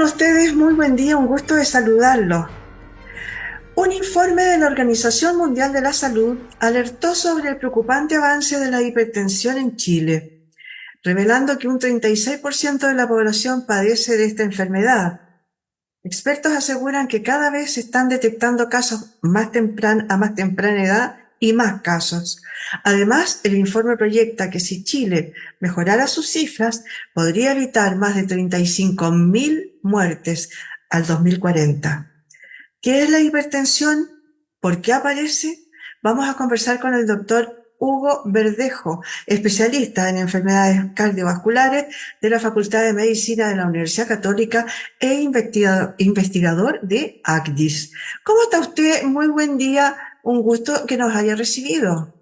están ustedes? Muy buen día, un gusto de saludarlos. Un informe de la Organización Mundial de la Salud alertó sobre el preocupante avance de la hipertensión en Chile, revelando que un 36% de la población padece de esta enfermedad. Expertos aseguran que cada vez se están detectando casos a más temprana edad y más casos. Además, el informe proyecta que si Chile mejorara sus cifras, podría evitar más de 35.000 muertes al 2040. ¿Qué es la hipertensión? ¿Por qué aparece? Vamos a conversar con el doctor Hugo Verdejo, especialista en enfermedades cardiovasculares de la Facultad de Medicina de la Universidad Católica e investigador de ACDIS. ¿Cómo está usted? Muy buen día, un gusto que nos haya recibido.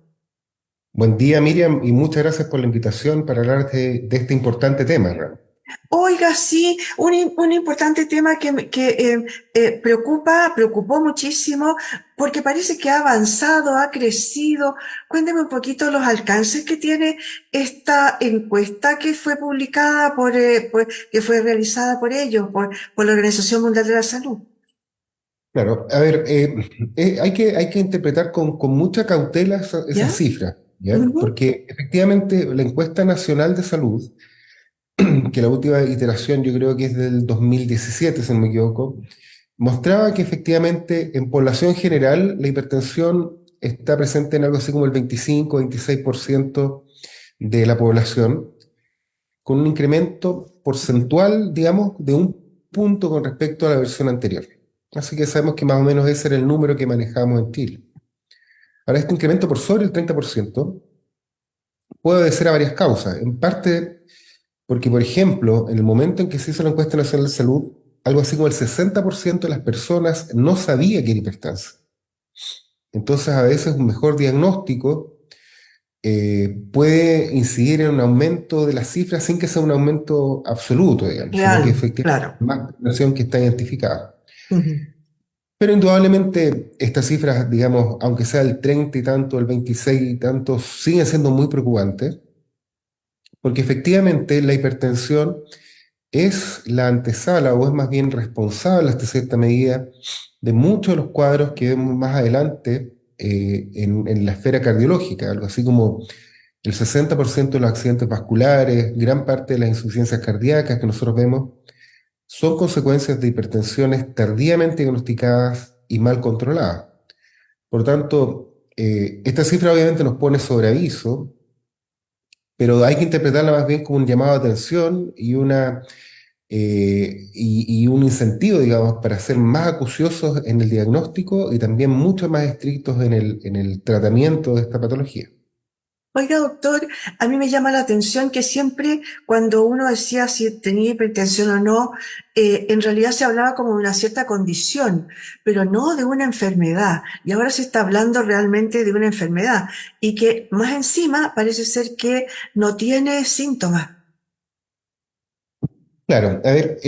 Buen día, Miriam, y muchas gracias por la invitación para hablar de este importante tema, ¿no? Oiga, sí, un importante tema que preocupó muchísimo porque parece que ha avanzado, ha crecido. Cuénteme un poquito los alcances que tiene esta encuesta que fue publicada que fue realizada por ellos, por la Organización Mundial de la Salud. Claro, a ver, hay que interpretar con mucha cautela esas ¿Ya? cifras, ¿ya? Ujú. Porque efectivamente la encuesta nacional de salud, que la última iteración yo creo que es del 2017, si no me equivoco, mostraba que efectivamente en población general la hipertensión está presente en algo así como el 25-26% de la población, con un incremento porcentual, digamos, de un punto con respecto a la versión anterior. Así que sabemos que más o menos ese era el número que manejamos en Chile. Ahora, este incremento por sobre el 30% puede obedecer a varias causas. En parte porque, por ejemplo, en el momento en que se hizo la encuesta nacional de salud, algo así como el 60% de las personas no sabía que era hipertensa. Entonces, a veces un mejor diagnóstico puede incidir en un aumento de las cifras sin que sea un aumento absoluto, digamos, sino que Real, efectivamente claro. es más población que está identificada. Ujú. Pero indudablemente estas cifras, digamos, aunque sea el 30 y tanto, el 26 y tanto, siguen siendo muy preocupantes, porque efectivamente la hipertensión es la antesala o es más bien responsable hasta cierta medida de muchos de los cuadros que vemos más adelante en la esfera cardiológica, algo así como el 60% de los accidentes vasculares, gran parte de las insuficiencias cardíacas que nosotros vemos, son consecuencias de hipertensiones tardíamente diagnosticadas y mal controladas. Por lo tanto, esta cifra obviamente nos pone sobre aviso, pero hay que interpretarla más bien como un llamado de atención y un incentivo, digamos, para ser más acuciosos en el diagnóstico y también mucho más estrictos en el tratamiento de esta patología. Oiga, doctor, a mí me llama la atención que siempre cuando uno decía si tenía hipertensión o no, en realidad se hablaba como de una cierta condición, pero no de una enfermedad. Y ahora se está hablando realmente de una enfermedad y que más encima parece ser que no tiene síntomas. Claro, a ver,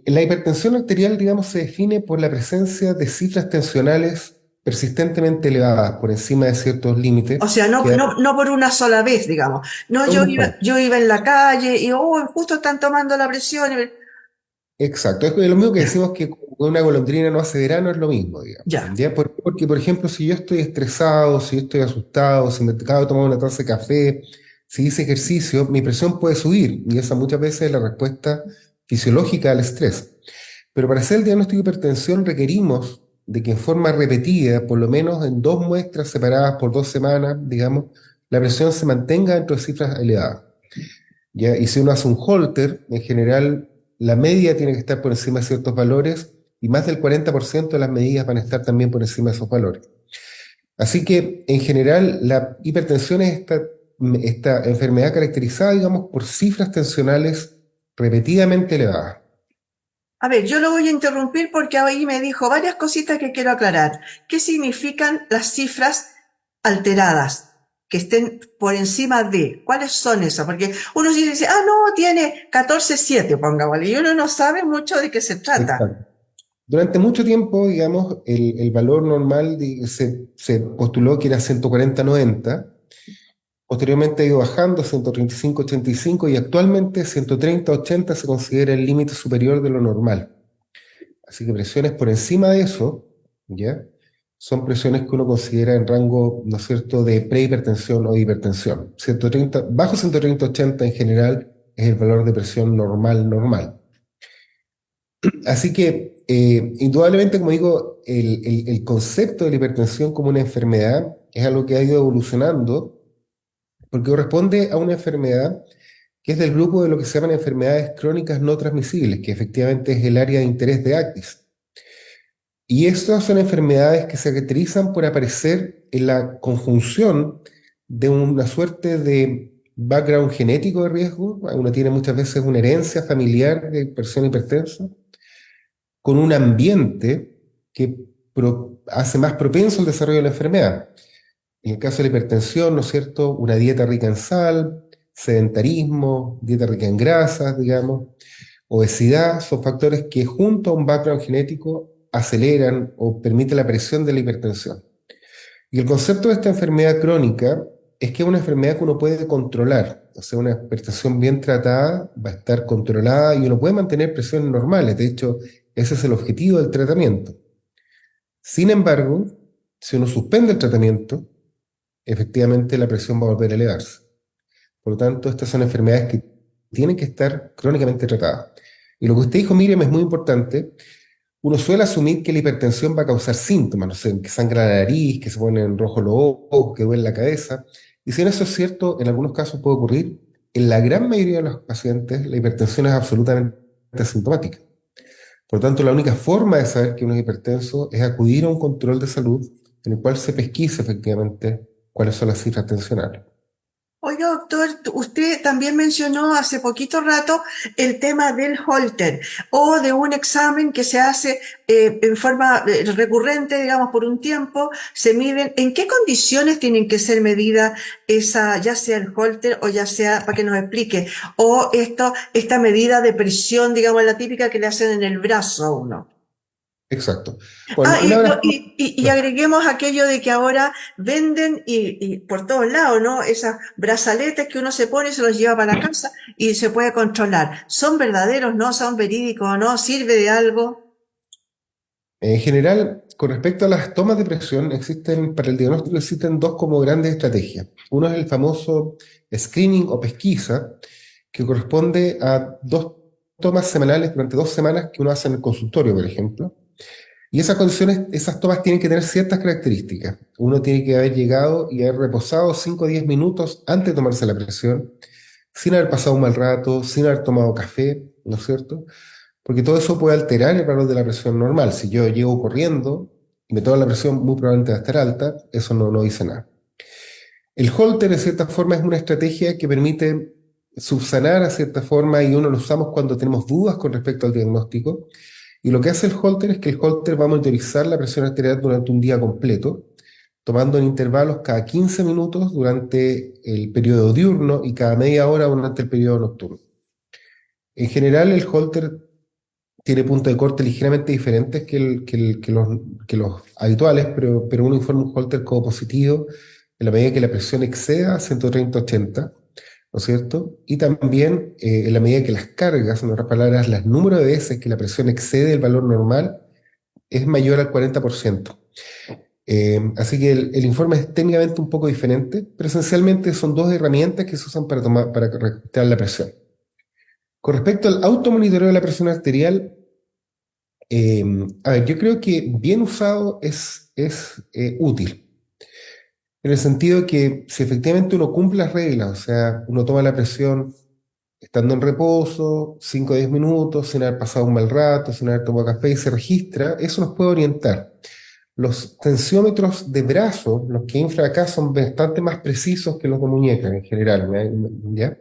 la hipertensión arterial, digamos, se define por la presencia de cifras tensionales persistentemente elevadas por encima de ciertos O límites sea, que dan no por una sola vez, digamos. No, un par. yo iba en la calle y, oh, justo están tomando la presión. Exacto, es lo mismo que Ya, decimos que una golondrina no hace verano, es lo mismo, digamos. ya. ¿Ya? Porque, por ejemplo, si yo estoy estresado, si yo estoy asustado, si me acabo de tomar una taza de café, si hice ejercicio, mi presión puede subir y esa muchas veces es la respuesta fisiológica al estrés. Pero para hacer el diagnóstico de hipertensión requerimos de que en forma repetida, por lo menos en dos muestras separadas por 2 semanas, digamos, la presión se mantenga dentro de cifras elevadas. ¿Ya? Y si uno hace un holter, en general la media tiene que estar por encima de ciertos valores y más del 40% de las medidas van a estar también por encima de esos valores. Así que en general la hipertensión es esta enfermedad caracterizada, digamos, por cifras tensionales repetidamente elevadas. A ver, yo lo voy a interrumpir porque ahí me dijo varias cositas que quiero aclarar. ¿Qué significan las cifras alteradas? Que estén por encima de. ¿Cuáles son esas? Porque uno sí dice, ah, no, tiene 14,7, pongámosle, y uno no sabe mucho de qué se trata. Exacto. Durante mucho tiempo, digamos, el valor normal se postuló que era 140-90. Posteriormente ha ido bajando a 135-85 y actualmente 130-80 se considera el límite superior de lo normal. Así que presiones por encima de eso, ¿ya? Son presiones que uno considera en rango, ¿no es cierto?, de prehipertensión o hipertensión. 130, bajo 130-80 en general es el valor de presión normal. Así que, indudablemente, como digo, el concepto de la hipertensión como una enfermedad es algo que ha ido evolucionando porque corresponde a una enfermedad que es del grupo de lo que se llaman enfermedades crónicas no transmisibles, que efectivamente es el área de interés de ACDIS. Y estas son enfermedades que se caracterizan por aparecer en la conjunción de una suerte de background genético de riesgo. Uno tiene muchas veces una herencia familiar de persona hipertensa, con un ambiente que hace más propenso el desarrollo de la enfermedad. En el caso de la hipertensión, ¿no es cierto?, una dieta rica en sal, sedentarismo, dieta rica en grasas, digamos, obesidad, son factores que junto a un background genético aceleran o permiten la presión de la hipertensión. Y el concepto de esta enfermedad crónica es que es una enfermedad que uno puede controlar. O sea, una hipertensión bien tratada va a estar controlada y uno puede mantener presiones normales. De hecho, ese es el objetivo del tratamiento. Sin embargo, si uno suspende el tratamiento, efectivamente la presión va a volver a elevarse. Por lo tanto, estas son enfermedades que tienen que estar crónicamente tratadas. Y lo que usted dijo, Miriam, es muy importante. Uno suele asumir que la hipertensión va a causar síntomas, no sé, que sangra la nariz, que se ponen rojos los ojos, que duele la cabeza. Y si eso es cierto, en algunos casos puede ocurrir. En la gran mayoría de los pacientes, la hipertensión es absolutamente asintomática. Por lo tanto, la única forma de saber que uno es hipertenso es acudir a un control de salud en el cual se pesquisa efectivamente cuáles son las cifras tensionales. Oiga, doctor, usted también mencionó hace poquito rato el tema del Holter o de un examen que se hace en forma recurrente, digamos, por un tiempo, se miden. ¿En qué condiciones tienen que ser medidas esa, ya sea el Holter o ya sea, para que nos explique, o esta medida de presión, digamos, la típica que le hacen en el brazo a uno? Exacto. Bueno, Ah, una de las... y agreguemos aquello de que ahora venden y por todos lados, ¿no? Esas brazaletes que uno se pone y se los lleva para la casa y se puede controlar. ¿Son verdaderos, no? ¿Son verídicos, no? ¿Sirve de algo? En general, con respecto a las tomas de presión, para el diagnóstico existen dos como grandes estrategias. Uno es el famoso screening o pesquisa, que corresponde a dos tomas semanales durante 2 semanas que uno hace en el consultorio, por ejemplo. Y esas condiciones, esas tomas tienen que tener ciertas características. Uno tiene que haber llegado y haber reposado 5 o 10 minutos antes de tomarse la presión, sin haber pasado un mal rato, sin haber tomado café, ¿no es cierto? Porque todo eso puede alterar el valor de la presión normal. Si yo llego corriendo y me tomo la presión, muy probablemente va a estar alta, eso no dice nada. El Holter, de cierta forma, es una estrategia que permite subsanar a cierta forma y uno lo usamos cuando tenemos dudas con respecto al diagnóstico. Y lo que hace el Holter es que el Holter va a monitorizar la presión arterial durante un día completo, tomando en intervalos cada 15 minutos durante el periodo diurno y cada media hora durante el periodo nocturno. En general, el Holter tiene puntos de corte ligeramente diferentes que los habituales, pero uno informa un Holter como positivo en la medida que la presión exceda 130-80, ¿no es cierto? Y también en la medida que las cargas, en otras palabras, el número de veces que la presión excede el valor normal es mayor al 40%. Así que el informe es técnicamente un poco diferente, pero esencialmente son dos herramientas que se usan para registrar la presión. Con respecto al automonitoreo de la presión arterial, a ver, yo creo que bien usado es útil. En el sentido que si efectivamente uno cumple las reglas, o sea, uno toma la presión estando en reposo, 5 o 10 minutos, sin haber pasado un mal rato, sin haber tomado café y se registra, eso nos puede orientar. Los tensiómetros de brazo, los que infra acá, son bastante más precisos que los de muñeca en general, ¿ya?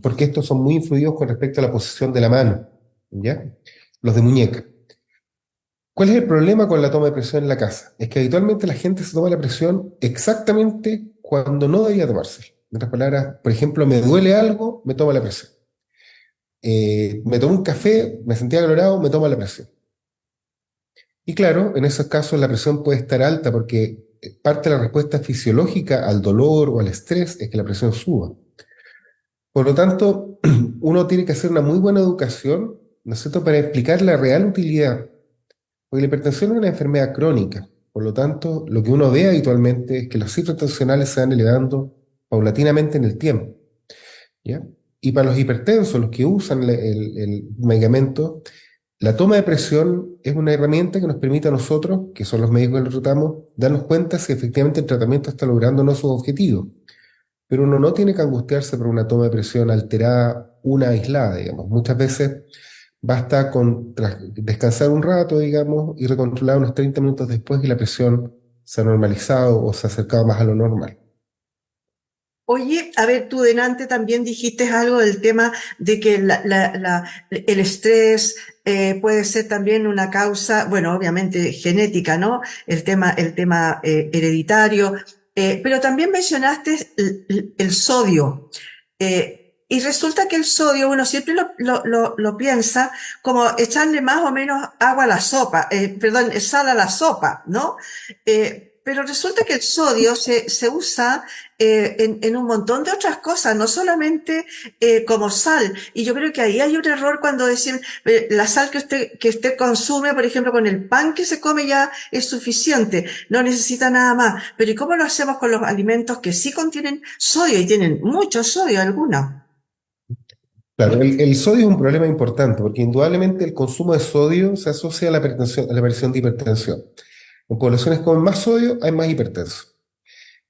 Porque estos son muy influidos con respecto a la posición de la mano, ¿ya? Los de muñeca. ¿Cuál es el problema con la toma de presión en la casa? Es que habitualmente la gente se toma la presión exactamente cuando no debería tomarse. En otras palabras, por ejemplo, me duele algo, me tomo la presión. Me tomo un café, me sentía acalorado, me tomo la presión. Y claro, en esos casos la presión puede estar alta porque parte de la respuesta fisiológica al dolor o al estrés es que la presión suba. Por lo tanto, uno tiene que hacer una muy buena educación ¿no es cierto?, para explicar la real utilidad. Porque la hipertensión es una enfermedad crónica. Por lo tanto, lo que uno ve habitualmente es que los ciclos tensionales se van elevando paulatinamente en el tiempo. ¿Ya? Y para los hipertensos, los que usan el medicamento, la toma de presión es una herramienta que nos permite a nosotros, que son los médicos que lo tratamos, darnos cuenta si efectivamente el tratamiento está logrando o no sus objetivos. Pero uno no tiene que angustiarse por una toma de presión alterada, una aislada, digamos. Muchas veces basta con descansar un rato, digamos, y recontrolar unos 30 minutos después y la presión se ha normalizado o se ha acercado más a lo normal. Oye, a ver, tú delante también dijiste algo del tema de que el estrés puede ser también una causa, bueno, obviamente genética, ¿no? El tema hereditario, pero también mencionaste el sodio. Y resulta que el sodio, uno siempre lo piensa como echarle más o menos agua a la sopa, perdón, sal a la sopa, ¿no? Pero resulta que el sodio se usa en un montón de otras cosas, no solamente como sal. Y yo creo que ahí hay un error cuando decimos la sal que usted consume, por ejemplo, con el pan que se come ya es suficiente, no necesita nada más. Pero ¿y cómo lo hacemos con los alimentos que sí contienen sodio y tienen mucho sodio algunos? Claro, el sodio es un problema importante porque indudablemente el consumo de sodio se asocia a a la aparición de hipertensión. En poblaciones con más sodio hay más hipertensos.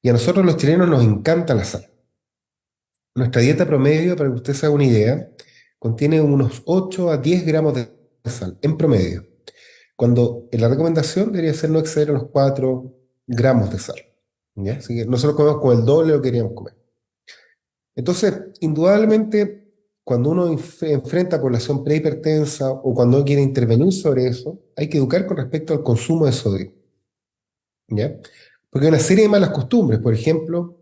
Y a nosotros los chilenos nos encanta la sal. Nuestra dieta promedio, para que usted se haga una idea, contiene unos 8 a 10 gramos de sal en promedio, cuando en la recomendación debería ser no exceder los 4 gramos de sal. ¿Ya? Así que nosotros comemos con el doble de lo que queríamos comer. Entonces, indudablemente, cuando uno enfrenta a población prehipertensa o cuando uno quiere intervenir sobre eso, hay que educar con respecto al consumo de sodio. ¿Ya? Porque hay una serie de malas costumbres. Por ejemplo,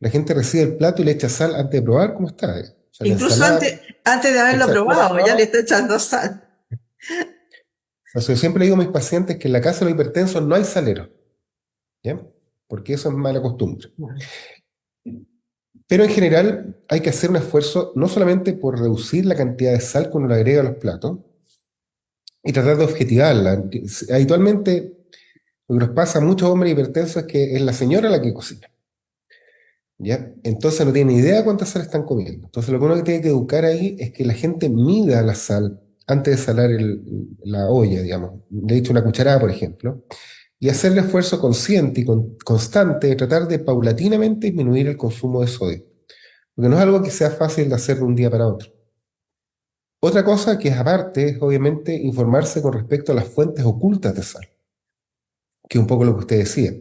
la gente recibe el plato y le echa sal antes de probar cómo está. O sea, la Incluso ensalada, antes de haberlo exacto. probado, ya le está echando sal. O sea, yo siempre digo a mis pacientes que en la casa de los hipertensos no hay salero, ¿ya? Porque eso es mala costumbre. Pero en general hay que hacer un esfuerzo no solamente por reducir la cantidad de sal que uno le agrega a los platos y tratar de objetivarla. Habitualmente lo que nos pasa a muchos hombres hipertensos es que es la señora la que cocina, ¿ya? Entonces no tiene ni idea cuánta sal están comiendo. Entonces lo que uno tiene que educar ahí es que la gente mida la sal antes de salar la olla, digamos. Le he dicho una cucharada, por ejemplo, y hacer el esfuerzo consciente y constante de tratar de paulatinamente disminuir el consumo de sodio. Porque no es algo que sea fácil de hacer de un día para otro. Otra cosa que es aparte es obviamente informarse con respecto a las fuentes ocultas de sal, que es un poco lo que usted decía.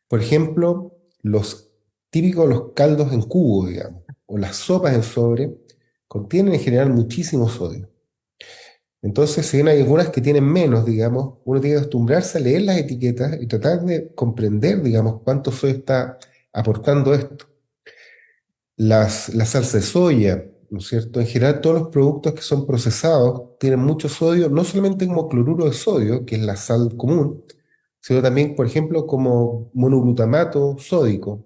Por ejemplo, los típicos los caldos en cubo, digamos, o las sopas en sobre, contienen en general muchísimo sodio. Entonces, si bien hay algunas que tienen menos, digamos, uno tiene que acostumbrarse a leer las etiquetas y tratar de comprender, digamos, cuánto sodio está aportando esto. La salsa de soya, ¿no es cierto? En general, todos los productos que son procesados tienen mucho sodio, no solamente como cloruro de sodio, que es la sal común, sino también, por ejemplo, como monoglutamato sódico,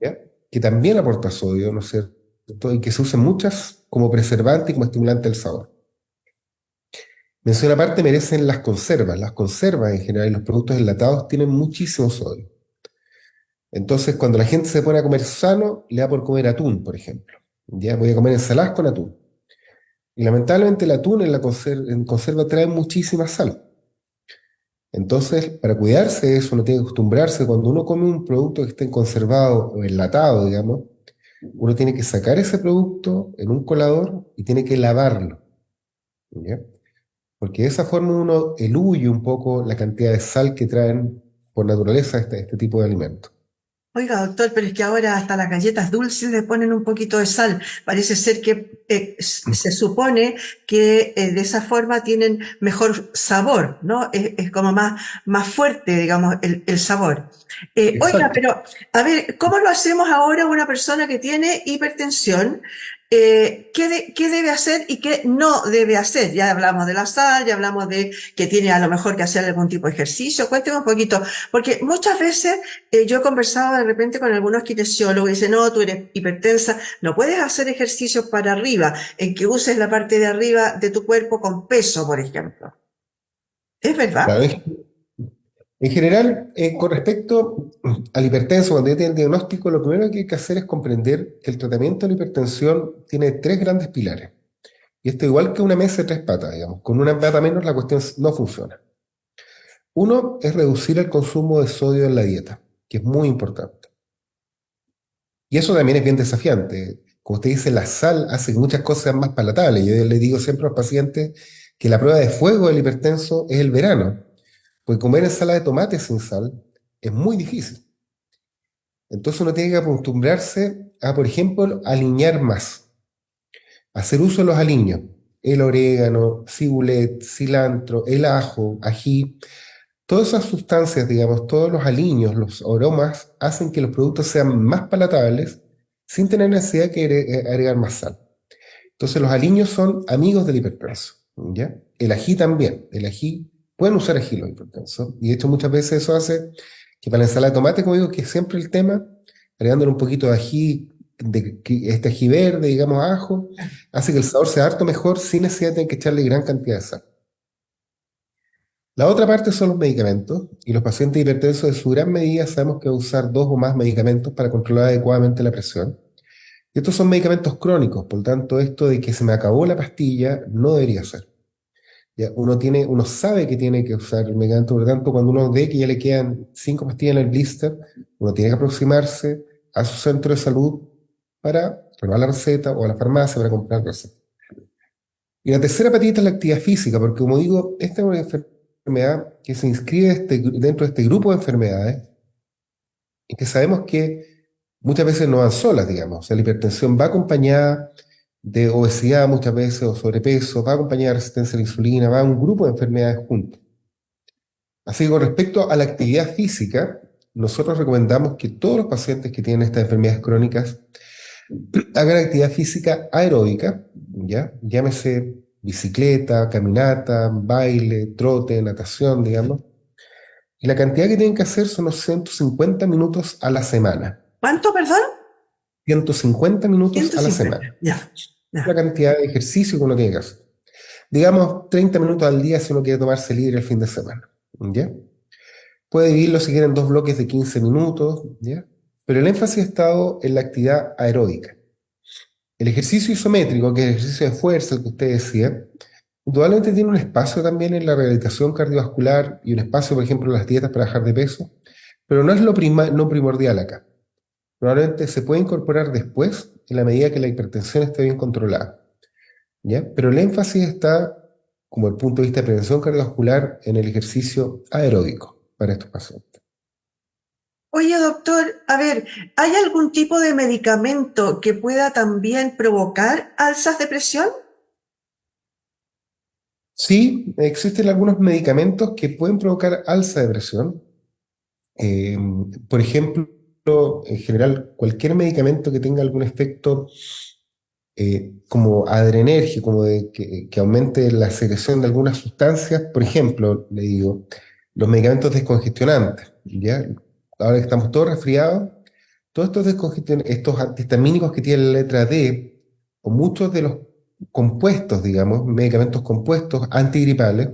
¿ya? Que también aporta sodio, ¿no es cierto? Y que se usan muchas como preservante y como estimulante del sabor. Mención aparte merecen las conservas. Las conservas en general y los productos enlatados tienen muchísimo sodio. Entonces, cuando la gente se pone a comer sano, le da por comer atún, por ejemplo. Ya voy a comer ensaladas con atún. Y lamentablemente el atún en conserva trae muchísima sal. Entonces, para cuidarse de eso, uno tiene que acostumbrarse, cuando uno come un producto que esté conservado o enlatado, digamos, uno tiene que sacar ese producto en un colador y tiene que lavarlo. ¿Ya? Porque de esa forma uno eluye un poco la cantidad de sal que traen por naturaleza este tipo de alimentos. Oiga, doctor, pero es que ahora hasta las galletas dulces le ponen un poquito de sal. Parece ser que se supone que de esa forma tienen mejor sabor, ¿no? Es como más fuerte, digamos, el sabor. Oiga, Exacto. pero a ver, ¿cómo lo hacemos ahora una persona que tiene hipertensión? qué debe hacer y qué no debe hacer. Ya hablamos de la sal, ya hablamos de que tiene a lo mejor que hacer algún tipo de ejercicio. Cuénteme un poquito, porque muchas veces yo he conversado de repente con algunos kinesiólogos y dicen, no, tú eres hipertensa, no puedes hacer ejercicios para arriba, en que uses la parte de arriba de tu cuerpo con peso, por ejemplo. ¿Es verdad? Claro, en general, con respecto al hipertenso, cuando ya tiene el diagnóstico, lo primero que hay que hacer es comprender que el tratamiento de la hipertensión tiene tres grandes pilares. Y esto igual que una mesa de tres patas, digamos. Con una pata menos la cuestión no funciona. Uno es reducir el consumo de sodio en la dieta, que es muy importante. Y eso también es bien desafiante. Como usted dice, la sal hace que muchas cosas sean más palatables. Yo le digo siempre a los pacientes que la prueba de fuego del hipertenso es el verano, porque comer ensalada de tomate sin sal es muy difícil. Entonces uno tiene que acostumbrarse a, por ejemplo, aliñar más, hacer uso de los aliños, el orégano, cibulet, cilantro, el ajo, ají. Todas esas sustancias, digamos, todos los aliños, los aromas, hacen que los productos sean más palatables sin tener necesidad de agregar más sal. Entonces los aliños son amigos del hipertenso, ¿ya? El ají también. El ají, pueden usar ají los hipertensos. Y de hecho muchas veces eso hace que para la ensalada de tomate, como digo, que es siempre el tema, agregándole un poquito de ají, este ají verde, digamos, ajo, hace que el sabor sea harto mejor sin necesidad de tener que echarle gran cantidad de sal. La otra parte son los medicamentos, y los pacientes hipertensos en su gran medida sabemos que van a usar dos o más medicamentos para controlar adecuadamente la presión. Y estos son medicamentos crónicos, por lo tanto, esto de que se me acabó la pastilla no debería ser. Ya, uno sabe que tiene que usar el medicamento, por lo tanto, cuando uno ve que ya le quedan 5 pastillas en el blister, uno tiene que aproximarse a su centro de salud para renovar la receta o a la farmacia para comprar receta. Y la tercera patita es la actividad física, porque como digo, esta es una enfermedad que se inscribe dentro de este grupo de enfermedades y que sabemos que muchas veces no van solas, digamos. O sea, la hipertensión va acompañada de obesidad muchas veces o sobrepeso, va acompañada de resistencia a la insulina, va a un grupo de enfermedades juntas. Así que con respecto a la actividad física, nosotros recomendamos que todos los pacientes que tienen estas enfermedades crónicas hagan actividad física aeróbica, ¿ya? Llámese bicicleta, caminata, baile, trote, natación, digamos. Y la cantidad que tienen que hacer son unos 150 minutos a la semana. ¿Cuánto, perdón? 150 minutos a la 150. semana. Ya, La ya. cantidad de ejercicio que uno tiene que hacer. Digamos, 30 minutos al día si uno quiere tomarse libre el fin de semana. ¿Ya? Puede dividirlo si quieren en dos bloques de 15 minutos, ¿ya? Pero el énfasis ha estado en la actividad aeróbica. El ejercicio isométrico, que es el ejercicio de fuerza, el que usted decía, indudablemente tiene un espacio también en la rehabilitación cardiovascular y un espacio, por ejemplo, en las dietas para bajar de peso, pero no es lo no primordial acá. Probablemente se puede incorporar después en la medida que la hipertensión esté bien controlada, ¿ya? Pero el énfasis está, como el punto de vista de prevención cardiovascular, en el ejercicio aeróbico para estos pacientes. Oye, doctor, a ver, ¿hay algún tipo de medicamento que pueda también provocar alzas de presión? Sí, existen algunos medicamentos que pueden provocar alza de presión. Eh, por ejemplo, en general, cualquier medicamento que tenga algún efecto como adrenérgico, como que aumente la secreción de algunas sustancias, por ejemplo, le digo, los medicamentos descongestionantes, ¿ya? Ahora que estamos todos resfriados, todos estos estos antihistamínicos que tienen la letra D, o muchos de los compuestos, digamos, medicamentos compuestos antigripales,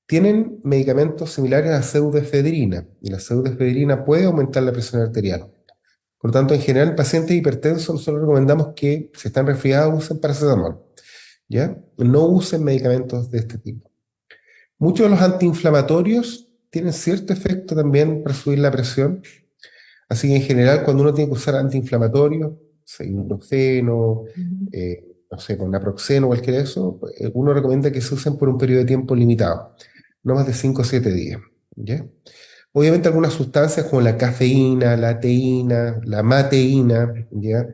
tienen medicamentos similares a la pseudoefedrina, y la pseudoefedrina puede aumentar la presión arterial. Por lo tanto, en general, en pacientes hipertensos, nosotros recomendamos que, si están resfriados, usen paracetamol, ¿ya? No usen medicamentos de este tipo. Muchos de los antiinflamatorios tienen cierto efecto también para subir la presión, así que en general, cuando uno tiene que usar antiinflamatorios, ibuprofeno, no sé, con naproxeno o cualquier de eso, uno recomienda que se usen por un periodo de tiempo limitado, no más de 5 o 7 días, ¿ya? Obviamente algunas sustancias como la cafeína, la teína, la mateína, ¿ya?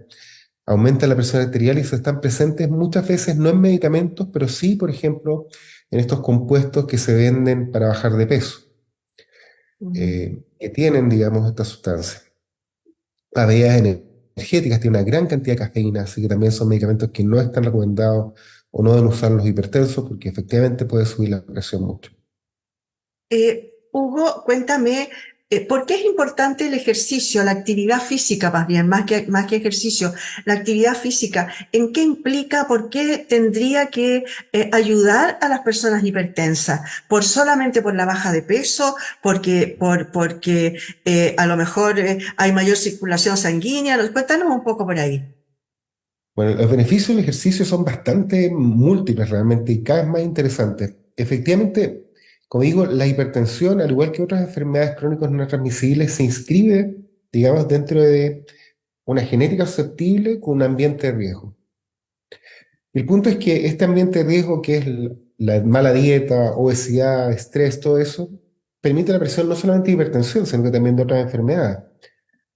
Aumentan la presión arterial y se están presentes muchas veces no en medicamentos, pero sí, por ejemplo, en estos compuestos que se venden para bajar de peso, que tienen, digamos, esta sustancia. ADAN. energéticas, tienen una gran cantidad de cafeína, así que también son medicamentos que no están recomendados o no deben usar los hipertensos porque efectivamente puede subir la presión mucho. Hugo, cuéntame, ¿por qué es importante el ejercicio, la actividad física más bien, más que ejercicio? La actividad física, ¿en qué implica, por qué tendría que ayudar a las personas hipertensas? ¿Solamente por la baja de peso? ¿Porque a lo mejor hay mayor circulación sanguínea? Cuéntanos un poco por ahí. Bueno, los beneficios del ejercicio son bastante múltiples realmente y cada vez más interesantes. Efectivamente, como digo, la hipertensión, al igual que otras enfermedades crónicas no transmisibles, se inscribe, digamos, dentro de una genética susceptible con un ambiente de riesgo. El punto es que este ambiente de riesgo, que es la mala dieta, obesidad, estrés, todo eso, permite la presión no solamente de hipertensión, sino que también de otras enfermedades.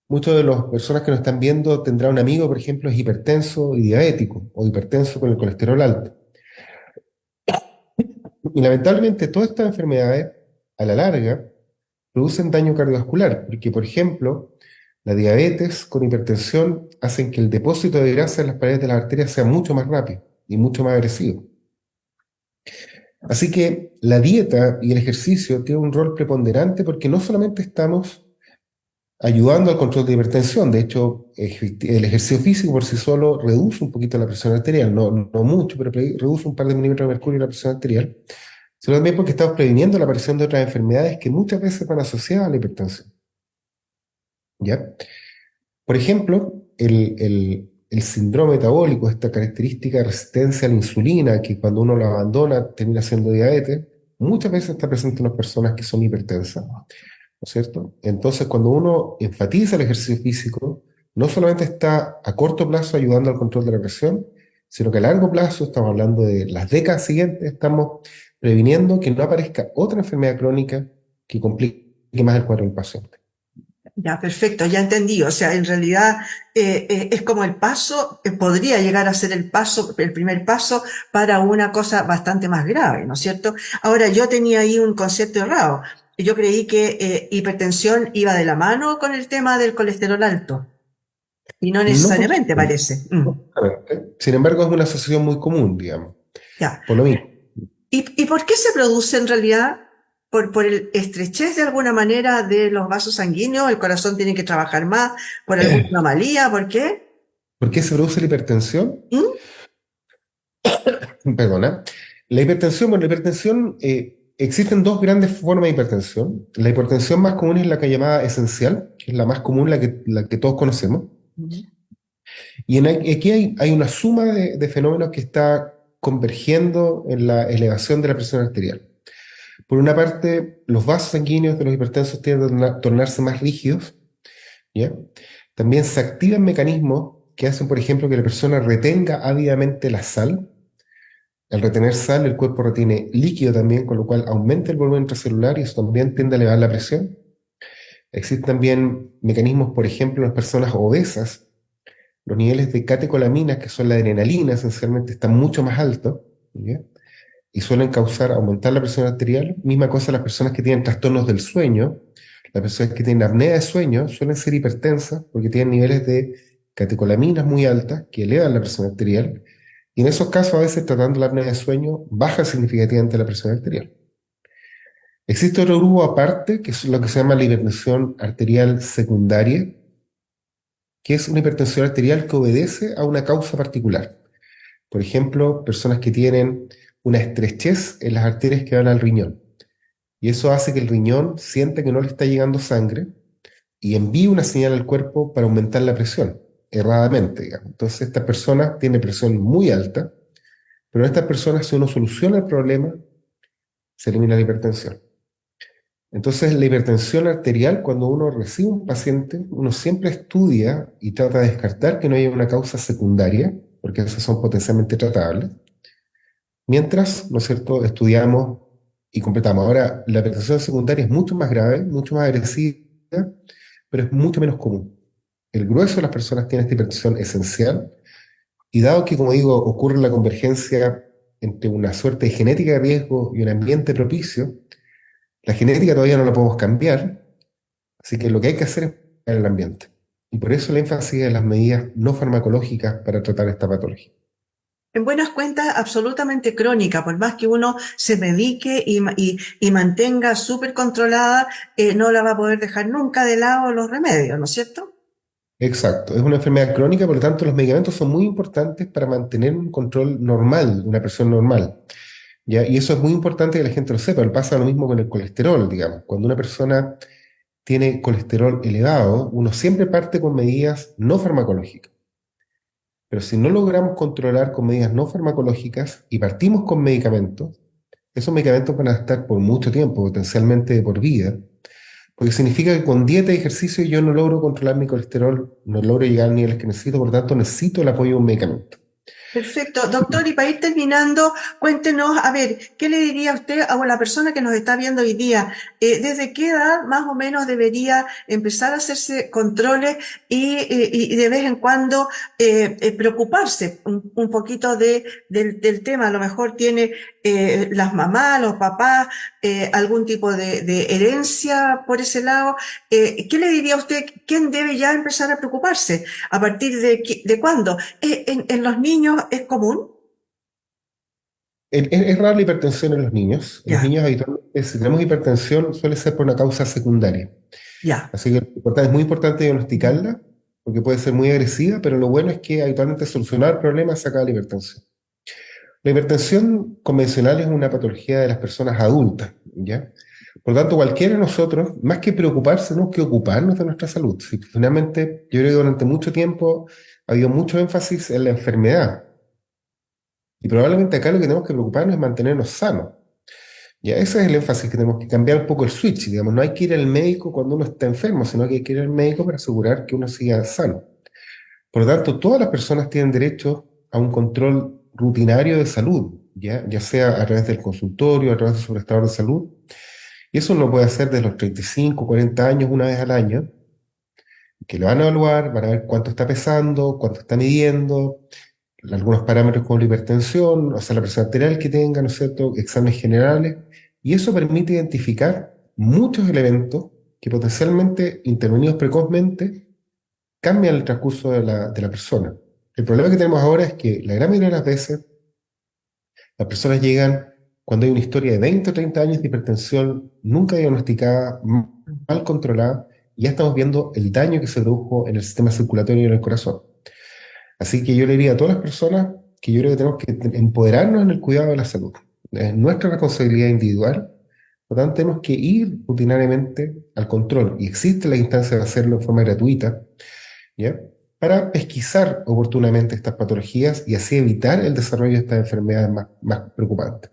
Muchas de las personas que nos están viendo tendrá un amigo, por ejemplo, es hipertenso y diabético, o hipertenso con el colesterol alto. Y lamentablemente todas estas enfermedades, a la larga, producen daño cardiovascular, porque, por ejemplo, la diabetes con hipertensión hacen que el depósito de grasa en las paredes de las arterias sea mucho más rápido y mucho más agresivo. Así que la dieta y el ejercicio tienen un rol preponderante porque no solamente estamos ayudando al control de hipertensión. De hecho, el ejercicio físico por sí solo reduce un poquito la presión arterial, no mucho, pero reduce un par de milímetros de mercurio la presión arterial, sino también porque estamos previniendo la aparición de otras enfermedades que muchas veces van asociadas a la hipertensión. ¿Ya? Por ejemplo, el síndrome metabólico, esta característica de resistencia a la insulina, que cuando uno la abandona termina siendo diabetes, muchas veces está presente en las personas que son hipertensas. ¿No es cierto? Entonces, cuando uno enfatiza el ejercicio físico, no solamente está a corto plazo ayudando al control de la presión, sino que a largo plazo, estamos hablando de las décadas siguientes, estamos previniendo que no aparezca otra enfermedad crónica que complique más el cuadro del paciente. Ya, perfecto, ya entendí. O sea, en realidad es como el paso, podría llegar a ser el paso, el primer paso para una cosa bastante más grave, ¿no es cierto? Ahora, yo tenía ahí un concepto errado. Yo creí que hipertensión iba de la mano con el tema del colesterol alto, y no No necesariamente forzosamente, parece. no forzosamente. Sin embargo, es una asociación muy común, digamos, Ya. por lo mismo. ¿Y por qué se produce en realidad? ¿Por el estrechez de alguna manera de los vasos sanguíneos? ¿El corazón tiene que trabajar más? ¿Por alguna anomalía? ¿Por qué? ¿Por qué se produce la hipertensión? ¿Mm? Perdona. La hipertensión, bueno, la hipertensión, existen dos grandes formas de hipertensión. La hipertensión más común es la que llamada esencial, que es la más común, la que todos conocemos. Y aquí hay una suma de fenómenos que está convergiendo en la elevación de la presión arterial. Por una parte, los vasos sanguíneos de los hipertensos tienden a tornarse más rígidos, ¿ya? También se activan mecanismos que hacen, por ejemplo, que la persona retenga ávidamente la sal. Al retener sal, el cuerpo retiene líquido también, con lo cual aumenta el volumen intracelular y eso también tiende a elevar la presión. Existen también mecanismos, por ejemplo, en las personas obesas, los niveles de catecolaminas, que son la adrenalina, esencialmente están mucho más altos, ¿ya? Y suelen causar aumentar la presión arterial. Misma cosa las personas que tienen trastornos del sueño, las personas que tienen apnea de sueño suelen ser hipertensas porque tienen niveles de catecolaminas muy altas que elevan la presión arterial. Y en esos casos, a veces tratando la apnea de sueño, baja significativamente la presión arterial. Existe otro grupo aparte, que es lo que se llama la hipertensión arterial secundaria, que es una hipertensión arterial que obedece a una causa particular. Por ejemplo, personas que tienen una estrechez en las arterias que van al riñón. Y eso hace que el riñón sienta que no le está llegando sangre y envíe una señal al cuerpo para aumentar la presión, erradamente, digamos. Entonces, esta persona tiene presión muy alta, pero en estas personas, si uno soluciona el problema, se elimina la hipertensión. Entonces, la hipertensión arterial, cuando uno recibe un paciente, uno siempre estudia y trata de descartar que no haya una causa secundaria, porque esas son potencialmente tratables, mientras, ¿no es cierto?, estudiamos y completamos. Ahora, la hipertensión secundaria es mucho más grave, mucho más agresiva, pero es mucho menos común. El grueso de las personas tiene esta hipertensión esencial, y dado que, como digo, ocurre la convergencia entre una suerte de genética de riesgo y un ambiente propicio, la genética todavía no la podemos cambiar, así que lo que hay que hacer es cambiar el ambiente. Y por eso el énfasis en las medidas no farmacológicas para tratar esta patología. En buenas cuentas, absolutamente crónica, por más que uno se medique y mantenga súper controlada, no la va a poder dejar nunca de lado los remedios, ¿no es cierto? Exacto, es una enfermedad crónica, por lo tanto los medicamentos son muy importantes para mantener un control normal de una persona normal. ¿Ya? Y eso es muy importante que la gente lo sepa. Pasa lo mismo con el colesterol, digamos. Cuando una persona tiene colesterol elevado, uno siempre parte con medidas no farmacológicas. Pero si no logramos controlar con medidas no farmacológicas y partimos con medicamentos, esos medicamentos van a estar por mucho tiempo, potencialmente de por vida, porque significa que con dieta y ejercicio yo no logro controlar mi colesterol, no logro llegar a niveles que necesito, por lo tanto necesito el apoyo de un medicamento. Perfecto. Doctor, y para ir terminando, cuéntenos, a ver, ¿qué le diría usted a la persona que nos está viendo hoy día? ¿Desde qué edad más o menos debería empezar a hacerse controles y de vez en cuando preocuparse un poquito del tema? A lo mejor tiene las mamás, los papás, algún tipo de herencia por ese lado. ¿Qué le diría a usted? ¿Quién debe ya empezar a preocuparse? ¿A partir de cuándo? En los niños es común? Es rara la hipertensión en los niños. En los Ya, niños habitualmente, si tenemos hipertensión, suele ser por una causa secundaria. ya. Así que es muy importante diagnosticarla, porque puede ser muy agresiva, pero lo bueno es que habitualmente solucionar problemas saca la hipertensión. La hipertensión convencional es una patología de las personas adultas, ¿ya? Por lo tanto, cualquiera de nosotros, más que preocuparse, tenemos que ocuparnos de nuestra salud. Si, finalmente, yo creo que durante mucho tiempo ha habido mucho énfasis en la enfermedad. Y probablemente acá lo que tenemos que preocuparnos es mantenernos sanos. Ya, ese es el énfasis que tenemos que cambiar un poco el switch, digamos. No hay que ir al médico cuando uno está enfermo, sino que hay que ir al médico para asegurar que uno siga sano. Por lo tanto, todas las personas tienen derecho a un control rutinario de salud, ya sea a través del consultorio, a través de su prestador de salud. Y eso uno puede hacer desde los 35, 40 años, una vez al año, que lo van a evaluar, van a ver cuánto está pesando, cuánto está midiendo, algunos parámetros como la hipertensión, o sea, la presión arterial que tenga, ¿no es cierto?, exámenes generales, y eso permite identificar muchos elementos que potencialmente, intervenidos precozmente, cambian el transcurso de la persona. El problema que tenemos ahora es que la gran mayoría de las veces las personas llegan cuando hay una historia de 20 o 30 años de hipertensión nunca diagnosticada, mal controlada, y ya estamos viendo el daño que se produjo en el sistema circulatorio y en el corazón. Así que yo le diría a todas las personas que yo creo que tenemos que empoderarnos en el cuidado de la salud. Es nuestra responsabilidad individual, por lo tanto tenemos que ir rutinariamente al control, y existe la instancia de hacerlo de forma gratuita, ¿ya? Para pesquisar oportunamente estas patologías y así evitar el desarrollo de estas enfermedades más preocupantes.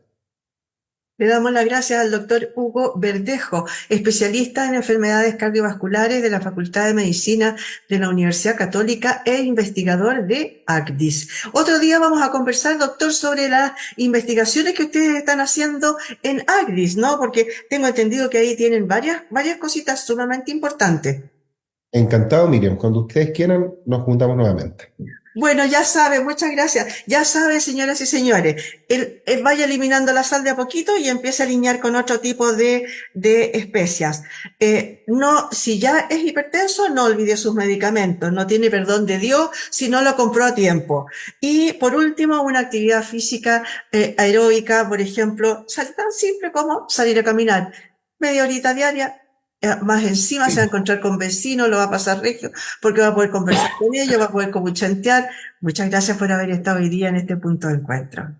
Le damos las gracias al doctor Hugo Verdejo, especialista en enfermedades cardiovasculares de la Facultad de Medicina de la Universidad Católica e investigador de ACDIS. Otro día vamos a conversar, doctor, sobre las investigaciones que ustedes están haciendo en ACDIS, ¿no? Porque tengo entendido que ahí tienen varias cositas sumamente importantes. Encantado, Miriam. Cuando ustedes quieran, nos juntamos nuevamente. Bueno, ya sabe, muchas gracias. Ya sabe, señoras y señores, él vaya eliminando la sal de a poquito y empieza a alinear con otro tipo de especias. No, si ya es hipertenso, no olvide sus medicamentos. No tiene perdón de Dios si no lo compró a tiempo. Y por último, una actividad física aeróbica, por ejemplo, tan simple como salir a caminar. Media horita diaria, más encima se va a encontrar con vecinos, lo va a pasar regio, porque va a poder conversar con ellos, va a poder comuchantear. Muchas gracias por haber estado hoy día en este punto de encuentro.